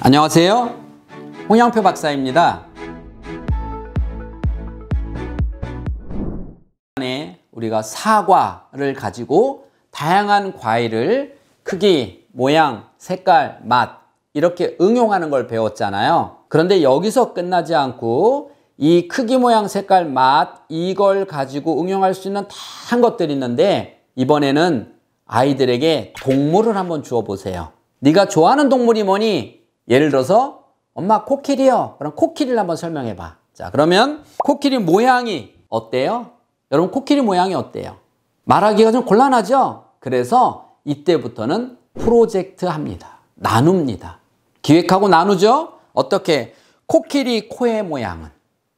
안녕하세요. 홍영표 박사입니다. 우리가 사과를 가지고 다양한 과일을 크기, 모양, 색깔, 맛 이렇게 응용하는 걸 배웠잖아요. 그런데 여기서 끝나지 않고 이 크기, 모양, 색깔, 맛 이걸 가지고 응용할 수 있는 다양한 것들이 있는데 이번에는 아이들에게 동물을 한번 주어 보세요. 네가 좋아하는 동물이 뭐니? 예를 들어서 엄마 코끼리요. 그럼 코끼리를 한번 설명해 봐. 자, 그러면 코끼리 모양이 어때요? 여러분 코끼리 모양이 어때요? 말하기가 좀 곤란하죠? 그래서 이때부터는 프로젝트 합니다. 나눕니다. 기획하고 나누죠? 어떻게? 코끼리 코의 모양은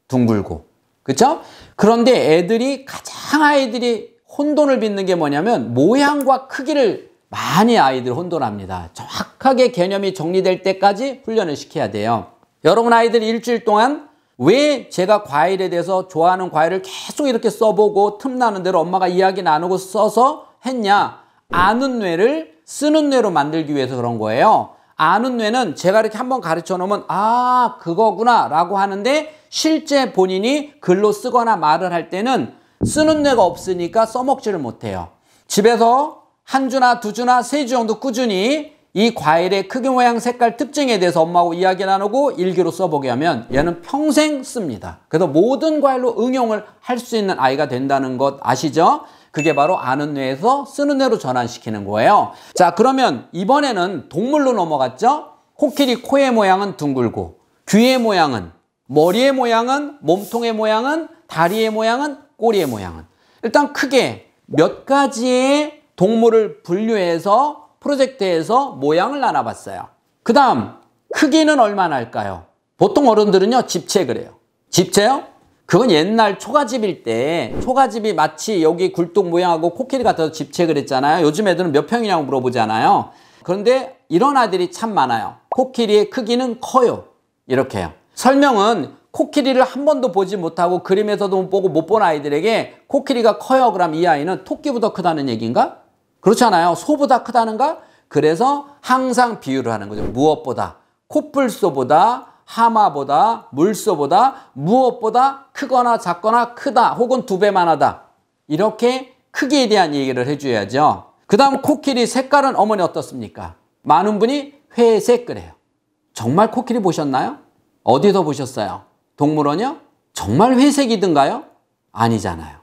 둥글고, 그렇죠? 그런데 가장 아이들이 혼돈을 빚는 게 뭐냐면 모양과 크기를 많이 아이들 혼돈합니다. 정확하게 개념이 정리될 때까지 훈련을 시켜야 돼요. 여러분 아이들이 일주일 동안 왜 제가 과일에 대해서 좋아하는 과일을 계속 이렇게 써보고 틈나는 대로 엄마가 이야기 나누고 써서 했냐? 아는 뇌를 쓰는 뇌로 만들기 위해서 그런 거예요. 아는 뇌는 제가 이렇게 한번 가르쳐 놓으면 아 그거구나 라고 하는데 실제 본인이 글로 쓰거나 말을 할 때는 쓰는 뇌가 없으니까 써먹지를 못해요. 집에서 한 주나 두 주나 세 주 정도 꾸준히 이 과일의 크기, 모양, 색깔, 특징에 대해서 엄마하고 이야기 나누고 일기로 써보게 하면 얘는 평생 씁니다. 그래서 모든 과일로 응용을 할 수 있는 아이가 된다는 것 아시죠? 그게 바로 아는 뇌에서 쓰는 뇌로 전환시키는 거예요. 자, 그러면 이번에는 동물로 넘어갔죠? 코끼리 코의 모양은 둥글고, 귀의 모양은, 머리의 모양은, 몸통의 모양은, 다리의 모양은, 꼬리의 모양은. 일단 크게 몇 가지의 동물을 분류해서 프로젝트에서 모양을 나눠봤어요. 그 다음 크기는 얼마나 할까요? 보통 어른들은요 집채 그래요. 집채요? 그건 옛날 초가집일 때 초가집이 마치 여기 굴뚝 모양하고 코끼리 같아서 집채 그랬잖아요. 요즘 애들은 몇 평이냐고 물어보잖아요. 그런데 이런 아이들이 참 많아요. 코끼리의 크기는 커요. 이렇게 해요. 설명은 코끼리를 한 번도 보지 못하고 그림에서도 못 보고 못 본 아이들에게 코끼리가 커요. 그럼 이 아이는 토끼보다 크다는 얘기인가? 그렇잖아요. 소보다 크다는가? 그래서 항상 비유를 하는 거죠. 무엇보다 코뿔소보다 하마보다 물소보다 무엇보다 크거나 작거나 크다 혹은 두 배만 하다. 이렇게 크기에 대한 얘기를 해줘야죠. 그 다음 코끼리 색깔은 어머니 어떻습니까? 많은 분이 회색 그래요. 정말 코끼리 보셨나요? 어디서 보셨어요? 동물원이요? 정말 회색이든가요? 아니잖아요.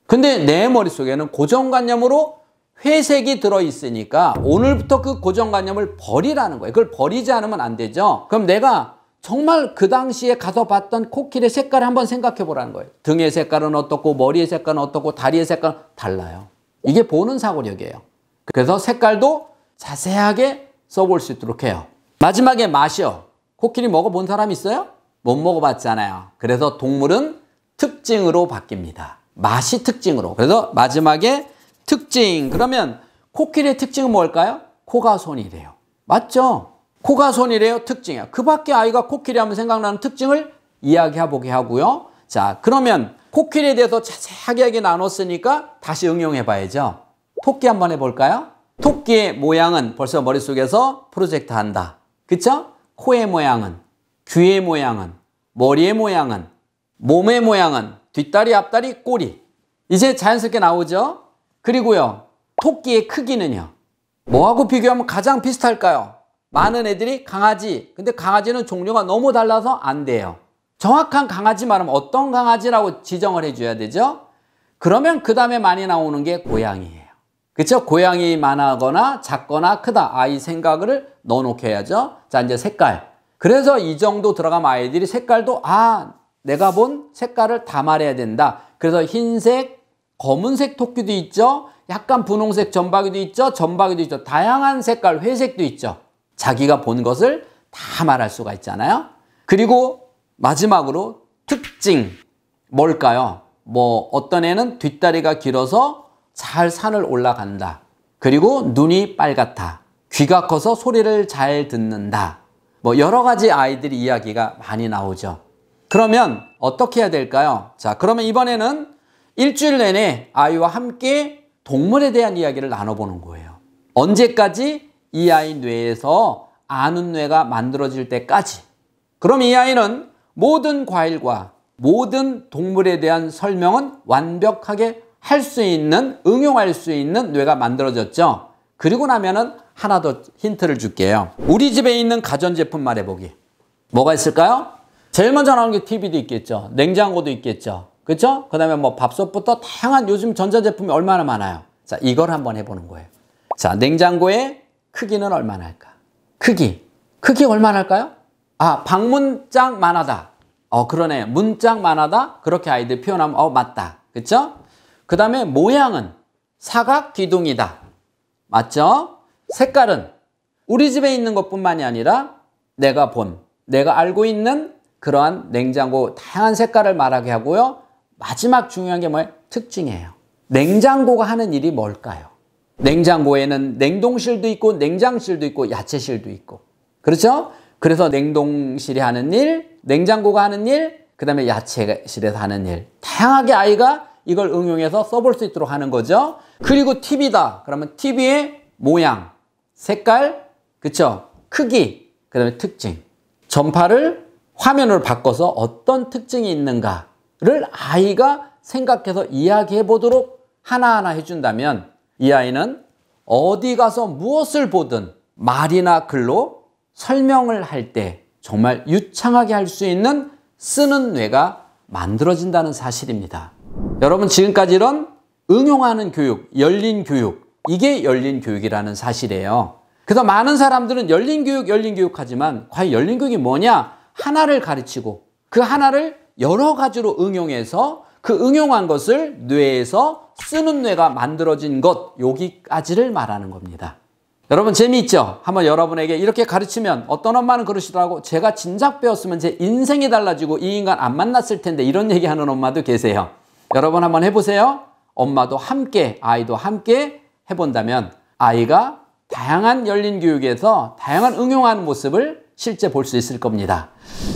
근데 내 머릿속에는 고정관념으로 회색이 들어있으니까 오늘부터 그 고정관념을 버리라는 거예요. 그걸 버리지 않으면 안 되죠. 그럼 내가 정말 그 당시에 가서 봤던 코끼리 색깔을 한번 생각해 보라는 거예요. 등의 색깔은 어떻고 머리의 색깔은 어떻고 다리의 색깔은 달라요. 이게 보는 사고력이에요. 그래서 색깔도 자세하게 써볼 수 있도록 해요. 마지막에 맛이요. 코끼리 먹어본 사람 있어요? 못 먹어봤잖아요. 그래서 동물은 특징으로 바뀝니다. 맛이 특징으로. 그래서 마지막에 특징. 그러면 코끼리의 특징은 뭘까요? 코가 손이래요. 맞죠? 코가 손이래요. 특징이에요. 그 밖에 아이가 코끼리 하면 생각나는 특징을 이야기해보게 하고요. 자, 그러면 코끼리에 대해서 자세하게 나눴으니까 다시 응용해 봐야죠. 토끼 한번 해볼까요? 토끼의 모양은 벌써 머릿속에서 프로젝트 한다. 그쵸? 코의 모양은, 귀의 모양은, 머리의 모양은, 몸의 모양은, 뒷다리, 앞다리, 꼬리. 이제 자연스럽게 나오죠? 그리고요, 토끼의 크기는요. 뭐하고 비교하면 가장 비슷할까요? 많은 애들이 강아지. 근데 강아지는 종류가 너무 달라서 안 돼요. 정확한 강아지 말하면 어떤 강아지라고 지정을 해줘야 되죠? 그러면 그 다음에 많이 나오는 게 고양이에요. 그렇죠? 고양이만하거나 작거나 크다. 아이 생각을 넣어놓게 해야죠. 자, 이제 색깔. 그래서 이 정도 들어가면 아이들이 색깔도 내가 본 색깔을 다 말해야 된다. 그래서 흰색, 검은색 토끼도 있죠. 약간 분홍색 점박이도 있죠. 점박이도 있죠. 다양한 색깔 회색도 있죠. 자기가 본 것을 다 말할 수가 있잖아요. 그리고 마지막으로 특징 뭘까요? 어떤 애는 뒷다리가 길어서 잘 산을 올라간다. 그리고 눈이 빨갛다. 귀가 커서 소리를 잘 듣는다. 여러 가지 아이들이 이야기가 많이 나오죠. 그러면 어떻게 해야 될까요? 자, 그러면 이번에는 일주일 내내 아이와 함께 동물에 대한 이야기를 나눠보는 거예요. 언제까지 이 아이 뇌에서 아는 뇌가 만들어질 때까지. 그럼 이 아이는 모든 과일과 모든 동물에 대한 설명은 완벽하게 할 수 있는, 응용할 수 있는 뇌가 만들어졌죠. 그리고 나면은 하나 더 힌트를 줄게요. 우리 집에 있는 가전제품 말해보기. 뭐가 있을까요? 제일 먼저 나오는 게 TV도 있겠죠. 냉장고도 있겠죠. 그렇죠? 그 다음에 뭐 밥솥부터 다양한 요즘 전자제품이 얼마나 많아요. 자, 이걸 한번 해보는 거예요. 자, 냉장고의 크기는 얼마나 할까? 크기 얼마나 할까요? 아, 방문짝만하다. 그러네. 문짝만하다. 그렇게 아이들 표현하면 맞다. 그렇죠? 그 다음에 모양은 사각기둥이다. 맞죠? 색깔은 우리 집에 있는 것뿐만이 아니라 내가 알고 있는 그러한 냉장고 다양한 색깔을 말하게 하고요. 마지막 중요한 게 뭐예요? 특징이에요. 냉장고가 하는 일이 뭘까요? 냉장고에는 냉동실도 있고 냉장실도 있고 야채실도 있고. 그렇죠? 그래서 냉동실이 하는 일, 냉장고가 하는 일, 그 다음에 야채실에서 하는 일. 다양하게 아이가 이걸 응용해서 써볼 수 있도록 하는 거죠. 그리고 TV다. 그러면 TV의 모양, 색깔, 그쵸? 크기, 그 다음에 특징. 전파를 화면으로 바꿔서 어떤 특징이 있는가를 아이가 생각해서 이야기해 보도록 하나하나 해준다면 이 아이는 어디 가서 무엇을 보든 말이나 글로 설명을 할 때 정말 유창하게 할 수 있는 쓰는 뇌가 만들어진다는 사실입니다. 여러분, 지금까지 이런 응용하는 교육, 열린 교육, 이게 열린 교육이라는 사실이에요. 그래서 많은 사람들은 열린 교육 하지만 과연 열린 교육이 뭐냐? 하나를 가르치고 그 하나를 여러 가지로 응용해서 그 응용한 것을 뇌에서 쓰는 뇌가 만들어진 것, 여기까지를 말하는 겁니다. 여러분, 재미있죠? 한번 여러분에게 이렇게 가르치면 어떤 엄마는 그러시더라고. 제가 진작 배웠으면 제 인생이 달라지고 이 인간 안 만났을 텐데, 이런 얘기하는 엄마도 계세요. 여러분 한번 해보세요. 엄마도 함께, 아이도 함께 해본다면 아이가 다양한 열린 교육에서 다양한 응용하는 모습을 실제 볼 수 있을 겁니다.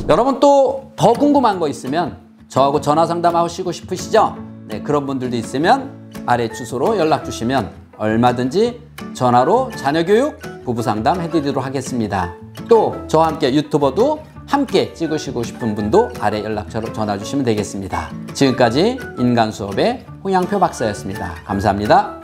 여러분, 또 더 궁금한 거 있으면 저하고 전화 상담하시고 싶으시죠? 네, 그런 분들도 있으면 아래 주소로 연락 주시면 얼마든지 전화로 자녀교육, 부부상담 해드리도록 하겠습니다. 또 저와 함께 유튜버도 함께 찍으시고 싶은 분도 아래 연락처로 전화 주시면 되겠습니다. 지금까지 인간수업의 홍양표 박사였습니다. 감사합니다.